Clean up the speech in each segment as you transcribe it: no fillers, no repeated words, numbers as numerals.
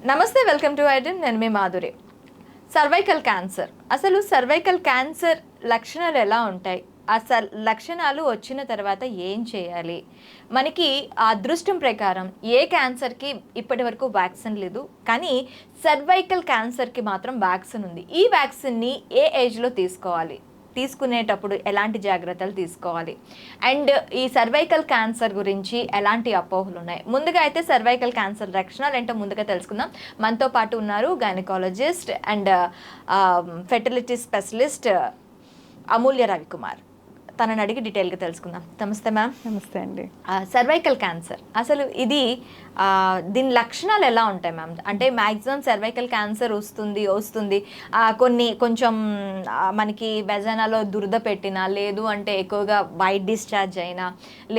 నమస్తే, welcome to Aiden. నేను మీ మాధురి. సర్వైకల్ క్యాన్సర్, అసలు సర్వైకల్ క్యాన్సర్ లక్షణాలు ఎలా ఉంటాయి? అసలు లక్షణాలు వచ్చిన తర్వాత ఏం చేయాలి? మనకి ఆ అదృష్టం ప్రకారం ఏ క్యాన్సర్కి ఇప్పటి వరకు వ్యాక్సిన్ లేదు, కానీ సర్వైకల్ క్యాన్సర్కి మాత్రం వ్యాక్సిన్ ఉంది. ఈ వ్యాక్సిన్ని ఏ ఏజ్లో తీసుకోవాలి, తీసుకునేటప్పుడు ఎలాంటి జాగ్రత్తలు తీసుకోవాలి, అండ్ ఈ సర్వైకల్ క్యాన్సర్ గురించి ఎలాంటి అపోహలు ఉన్నాయి? ముందుగా అయితే సర్వైకల్ క్యాన్సర్ లక్షణాలు ఏంటో ముందుగా తెలుసుకుందాం. మనతో పాటు ఉన్నారు గైనకాలజిస్ట్ అండ్ ఫెర్టిలిటీ స్పెషలిస్ట్ అమూల్య రవికుమార్. తనని అడిగి డీటెయిల్గా తెలుసుకుందాం. నమస్తే మ్యామ్. నమస్తే అండి. సర్వైకల్ క్యాన్సర్ అసలు ఇది దీని లక్షణాలు ఎలా ఉంటాయి మ్యామ్? అంటే మ్యాక్సిమం సర్వైకల్ క్యాన్సర్ వస్తుంది కొంచెం మనకి వెజనాలో దురద పెట్టినా, లేదు అంటే ఎక్కువగా వైట్ డిశ్చార్జ్ అయినా,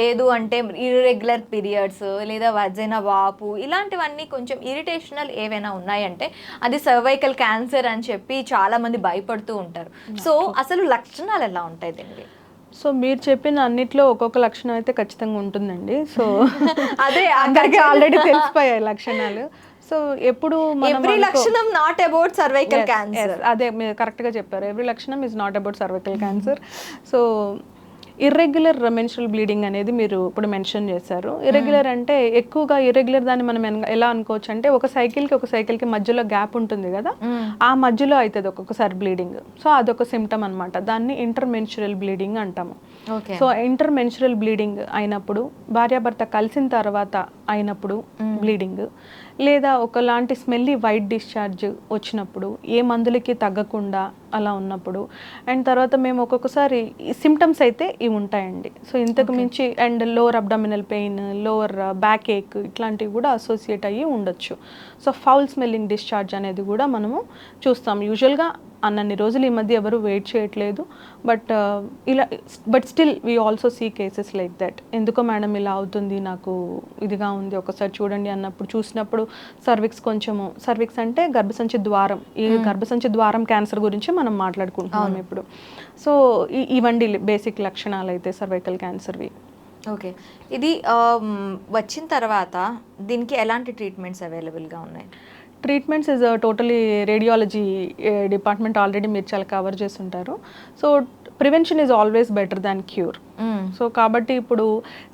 లేదు అంటే ఇర్రెగ్యులర్ పీరియడ్స్, లేదా వెజైనా వాపు, ఇలాంటివన్నీ కొంచెం ఇరిటేషనల్ ఏవైనా ఉన్నాయంటే అది సర్వైకల్ క్యాన్సర్ అని చెప్పి చాలామంది భయపడుతూ ఉంటారు. సో అసలు లక్షణాలు ఎలా ఉంటాయి దీనికి? సో మీరు చెప్పిన అన్నిట్లో ఒక్కొక్క లక్షణం అయితే ఖచ్చితంగా ఉంటుందండి. సో అదే అందరికీ ఆల్రెడీ తెలిసిపోయాయి లక్షణాలు. సో ఎప్పుడు ఎవ్రీ లక్షణం నాట్ అబౌట్ సర్వైకల్ క్యాన్సర్. అదే మీరు కరెక్ట్గా చెప్పారు. ఎవ్రీ లక్షణం is not about cervical cancer. So irregular menstrual bleeding అనేది మీరు ఇప్పుడు మెన్షన్ చేశారు. ఇర్రెగ్యులర్ అంటే ఎక్కువగా ఇర్రెగ్యులర్ దాన్ని మనం ఎలా అనుకోవచ్చు అంటే ఒక సైకిల్కి మధ్యలో గ్యాప్ ఉంటుంది కదా, ఆ మధ్యలో అవుతుంది ఒక్కొక్కసారి బ్లీడింగ్. సో అదొక సిమ్టమ్ అనమాట. దాన్ని ఇంటర్మెన్స్ట్రువల్ బ్లీడింగ్ అంటాము. సో ఇంటర్మెన్స్ట్రువల్ బ్లీడింగ్ అయినప్పుడు, భార్యాభర్త కలిసిన తర్వాత అయినప్పుడు బ్లీడింగ్, లేదా ఒకలాంటి స్మెల్లీ వైట్ డిశ్చార్జ్ వచ్చినప్పుడు, ఏ మందులకి తగ్గకుండా అలా ఉన్నప్పుడు, అండ్ తర్వాత మేము ఒక్కొక్కసారి సిమ్టమ్స్ అయితే ఇవి ఉంటాయండి. సో ఇంతకు మించి and lower abdominal pain, lower back ache ఇట్లాంటివి కూడా అసోసియేట్ అయ్యి ఉండొచ్చు. సో ఫౌల్ స్మెల్లింగ్ డిశ్చార్జ్ అనేది కూడా మనము చూస్తాం. యూజువల్గా అన్నన్ని రోజులు ఈ మధ్య ఎవరు వెయిట్ చేయట్లేదు, but still we also see cases like that. ఎందుకో మేడం ఇలా అవుతుంది, నాకు ఇదిగా ఉంది, ఒకసారి చూడండి అన్నప్పుడు చూసినప్పుడు సర్విక్స్ అంటే గర్భసంచి ద్వారం, ఈ గర్భసంచి ద్వారం క్యాన్సర్ గురించి మనం మాట్లాడుకుంటున్నాం ఇప్పుడు. సో ఇవండి బేసిక్ లక్షణాలు అయితే సర్వైకల్ క్యాన్సర్వి. ఓకే, ఇది వచ్చిన తర్వాత దీనికి ఎలాంటి ట్రీట్మెంట్స్ అవైలబుల్గా ఉన్నాయి? Treatments is totally radiology department already మీరు చాలా కవర్ చేస్తుంటారు. So prevention is always better than cure. So కాబట్టి ఇప్పుడు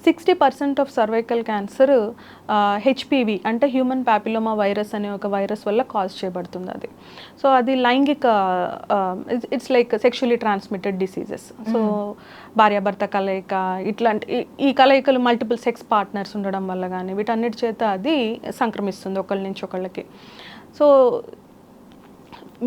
60% ఆఫ్ సర్వైకల్ క్యాన్సర్ హెచ్పివి అంటే హ్యూమన్ ప్యాపిలోమా వైరస్ అనే ఒక వైరస్ వల్ల కాజ్ చేయబడుతుంది అది. సో అది లైంగిక it's like sexually transmitted diseases. So భార్యాభర్త కలయిక, ఇట్లాంటి ఈ కలయికలు మల్టిపుల్ సెక్స్ పార్ట్నర్స్ ఉండడం వల్ల కానీ వీటన్నిటి చేత అది సంక్రమిస్తుంది ఒకళ్ళ నుంచి ఒకళ్ళకి. సో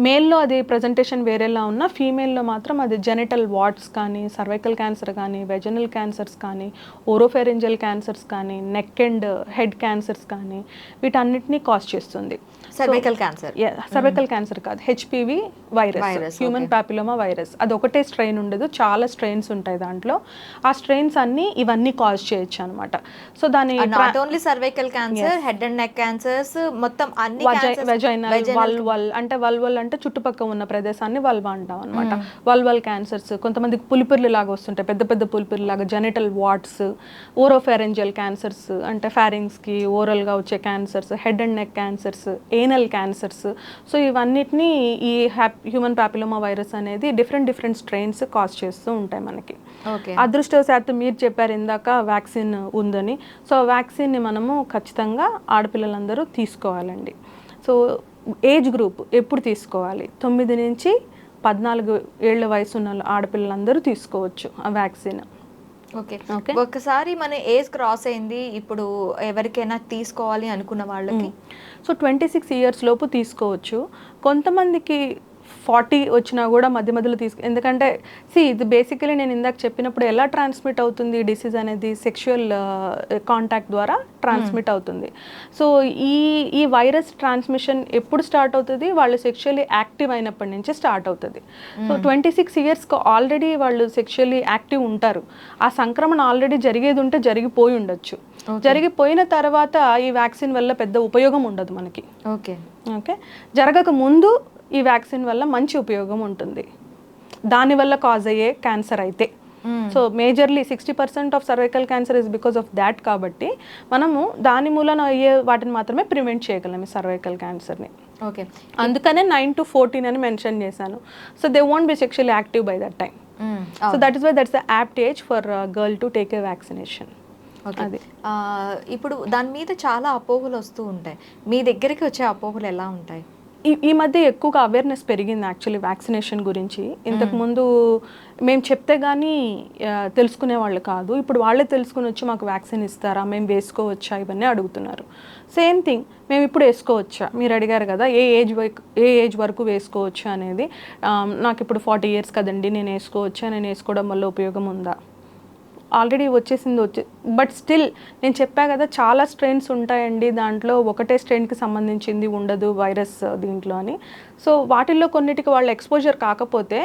మేల్లో అది ప్రజెంటేషన్ వేరేలా ఉన్నా, ఫీమేల్లో మాత్రం అది జెనిటల్ వార్డ్స్ కానీ, సర్వైకల్ క్యాన్సర్ కానీ, వెజనల్ క్యాన్సర్స్ కానీ, ఓరోఫెరింజల్ క్యాన్సర్స్ కానీ, నెక్ అండ్ హెడ్ క్యాన్సర్స్ కానీ వీటన్నిటినీ కాజ్ చేస్తుంది. సర్వైకల్ క్యాన్సర్, సర్వైకల్ క్యాన్సర్ కాదు, HPV virus, human papilloma virus. అది ఒకటే స్ట్రెయిన్ ఉండదు, చాలా స్ట్రెయిన్స్ ఉంటాయి దాంట్లో. ఆ స్ట్రెయిన్స్ అన్ని ఇవన్నీ కాజ్ చేయొచ్చు అనమాట. సో దాని not only cervical cancer, head and neck cancers, మొత్తం అన్ని వెజైనల్, వల్వల్ అంటే వల్వల్ అంటే చుట్టుపక్కల ఉన్న ప్రదేశాన్ని వల్వా అంటాం అనమాట. వల్వల్ క్యాన్సర్స్ కొంతమందికి పులిపిర్లు లాగా వస్తుంటాయి, పెద్ద పెద్ద పులిపిర్లు లాగా, జెనిటల్ వార్డ్స్, ఓరోఫెరెంజియల్ క్యాన్సర్స్ అంటే ఫారింగ్స్కి ఓరల్గా వచ్చే cancers, head and neck cancers, anal cancers. So ఇవన్నిటిని ఈ హ్యూమన్ ప్యాపిలోమా వైరస్ అనేది డిఫరెంట్ స్ట్రెయిన్స్ కాజ్ చేస్తూ ఉంటాయి మనకి. అదృష్టవశాత్తు మీరు చెప్పారు ఇందాక వ్యాక్సిన్ ఉందని. సో వ్యాక్సిన్ని మనము ఖచ్చితంగా ఆడపిల్లలందరూ తీసుకోవాలండి. సో ఏజ్ గ్రూప్ ఎప్పుడు తీసుకోవాలి? 9 నుంచి 14 ఏళ్ల వయసు ఉన్న ఆడపిల్లలందరూ తీసుకోవచ్చు ఆ వ్యాక్సిన్. ఓకే, ఒకసారి మన ఏజ్ క్రాస్ అయింది, ఇప్పుడు ఎవరికైనా తీసుకోవాలి అనుకున్న వాళ్ళకి సో 26 ఇయర్స్ లోపు తీసుకోవచ్చు. కొంతమందికి 40 వచ్చినా కూడా మధ్యలో ఎందుకంటే ఇది బేసికలీ నేను ఇందాక చెప్పినప్పుడు ఎలా ట్రాన్స్మిట్ అవుతుంది డిసీజ్ అనేది, సెక్షువల్ కాంటాక్ట్ ద్వారా ట్రాన్స్మిట్ అవుతుంది. సో ఈ వైరస్ ట్రాన్స్మిషన్ ఎప్పుడు స్టార్ట్ అవుతుంది? వాళ్ళు సెక్షువల్లీ యాక్టివ్ అయినప్పటి నుంచి స్టార్ట్ అవుతుంది. సో 26 ఇయర్స్కి ఆల్రెడీ వాళ్ళు సెక్షువల్లీ యాక్టివ్ ఉంటారు. ఆ సంక్రమణ ఆల్రెడీ జరిగేది ఉంటే జరిగిపోయి ఉండొచ్చు. జరిగిపోయిన తర్వాత ఈ వ్యాక్సిన్ వల్ల పెద్ద ఉపయోగం ఉండదు మనకి. ఓకే, జరగక ముందు ఈ వ్యాక్సిన్ వల్ల మంచి ఉపయోగం ఉంటుంది. దానివల్ల కాజ్ అయ్యే క్యాన్సర్ అయితే so majorly 60% of cervical cancer is because of that. కాబట్టి మనము దాని మూలన అయ్యే వాటిని మాత్రమే ప్రివెంట్ చేయగలం ఈ సర్వైకల్ క్యాన్సర్ని. ఓకే, అందుకనే 9 to 14 అని మెన్షన్ చేశాను. So they won't be sexually active by that time. So that is why that's the apt age for girl to take a vaccination. అది ఇప్పుడు దాని మీద చాలా అపోహలు వస్తూ ఉంటాయి. మీ దగ్గరికి వచ్చే అపోహలు ఎలా ఉంటాయి? ఈ మధ్య ఎక్కువగా అవేర్నెస్ పెరిగింది యాక్చువల్లీ వ్యాక్సినేషన్ గురించి. ఇంతకుముందు మేము చెప్తే కానీ తెలుసుకునే వాళ్ళు కాదు. ఇప్పుడు వాళ్ళే తెలుసుకుని వచ్చి మాకు వ్యాక్సిన్ ఇస్తారా, మేము వేసుకోవచ్చా, ఇవన్నీ అడుగుతున్నారు. సేమ్ థింగ్, మేము ఇప్పుడు వేసుకోవచ్చా మీరు అడిగారు కదా, ఏ ఏజ్ వరకు వేసుకోవచ్చా అనేది. నాకు ఇప్పుడు 40 years కదండి, నేను వేసుకోవచ్చా, నేను వేసుకోవడం వల్ల ఉపయోగం ఉందా? ఆల్రెడీ వచ్చేసింది. బట్ స్టిల్ నేను చెప్పా కదా, చాలా స్ట్రెయిన్స్ ఉంటాయండి, దాంట్లో ఒకటే స్ట్రెయిన్కి సంబంధించింది ఉండదు వైరస్ దీంట్లో అని. సో వాటిల్లో కొన్నిటికి వాళ్ళ ఎక్స్పోజర్ కాకపోతే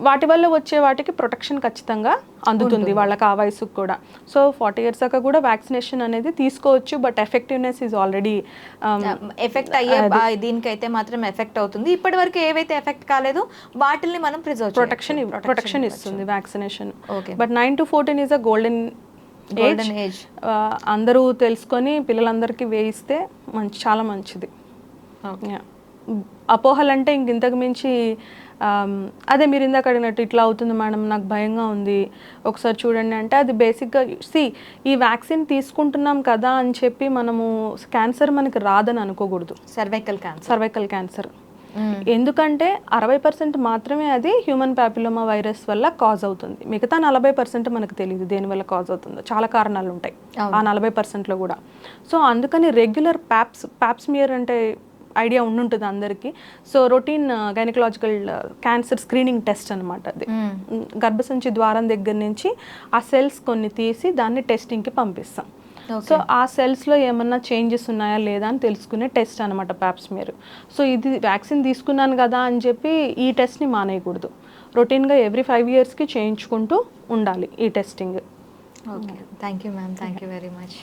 వాటి వల్ల వచ్చే వాటికి ప్రొటెక్షన్ ఖచ్చితంగా అందుతుంది వాళ్ళకి ఆ వయసుకు కూడా. సో 40 years దాకా కూడా వ్యాక్సినేషన్ అనేది తీసుకోవచ్చు. But effectiveness is already effect అయ్యే దీనికైతే మాత్రం ఎఫెక్ట్ అవుతుంది. ఇప్పటి వరకు ఏవైతే ఎఫెక్ట్ కాలేదు వాటిల్ని మనం ప్రొటెక్షన్ ఇస్తుంది vaccination. But 9 to 14 is a golden age. అందరూ తెలుసుకొని పిల్లలందరికీ వేయిస్తే చాలా మంచిది. అపోహలంటే ఇంతకు మించి అదే మీరు ఇందాక అడిగినట్టు ఇట్లా అవుతుంది మేడం, నాకు భయంగా ఉంది, ఒకసారి చూడండి అంటే అది బేసిక్గా ఈ వ్యాక్సిన్ తీసుకుంటున్నాం కదా అని చెప్పి మనము క్యాన్సర్ మనకి రాదని అనుకోకూడదు. సర్వైకల్ క్యాన్సర్ ఎందుకంటే 60% మాత్రమే అది హ్యూమన్ ప్యాపిలోమా వైరస్ వల్ల కాజ్ అవుతుంది. మిగతా 40% మనకు తెలియదు దేని వల్ల కాజ్ అవుతుందో. చాలా కారణాలు ఉంటాయి ఆ 40%లో కూడా. సో అందుకని రెగ్యులర్ ప్యాప్స్మియర్ అంటే ఐడియా ఉండుంటుంది అందరికీ. So routine gynaecological cancer screening test అనమాట అది. గర్భసంచి ద్వారం దగ్గర నుంచి ఆ సెల్స్ కొన్ని తీసి దాన్ని టెస్టింగ్కి పంపిస్తాం. సో ఆ సెల్స్లో ఏమన్నా చేంజెస్ ఉన్నాయా లేదా అని తెలుసుకునే టెస్ట్ అనమాట ప్యాప్స్మియర్. సో ఇది వ్యాక్సిన్ తీసుకున్నాను కదా అని చెప్పి ఈ టెస్ట్ని మానేయకూడదు. రొటీన్గా ఎవ్రీ 5 yearsకి చేయించుకుంటూ ఉండాలి ఈ testing. Okay, thank you ma'am, thank you very much.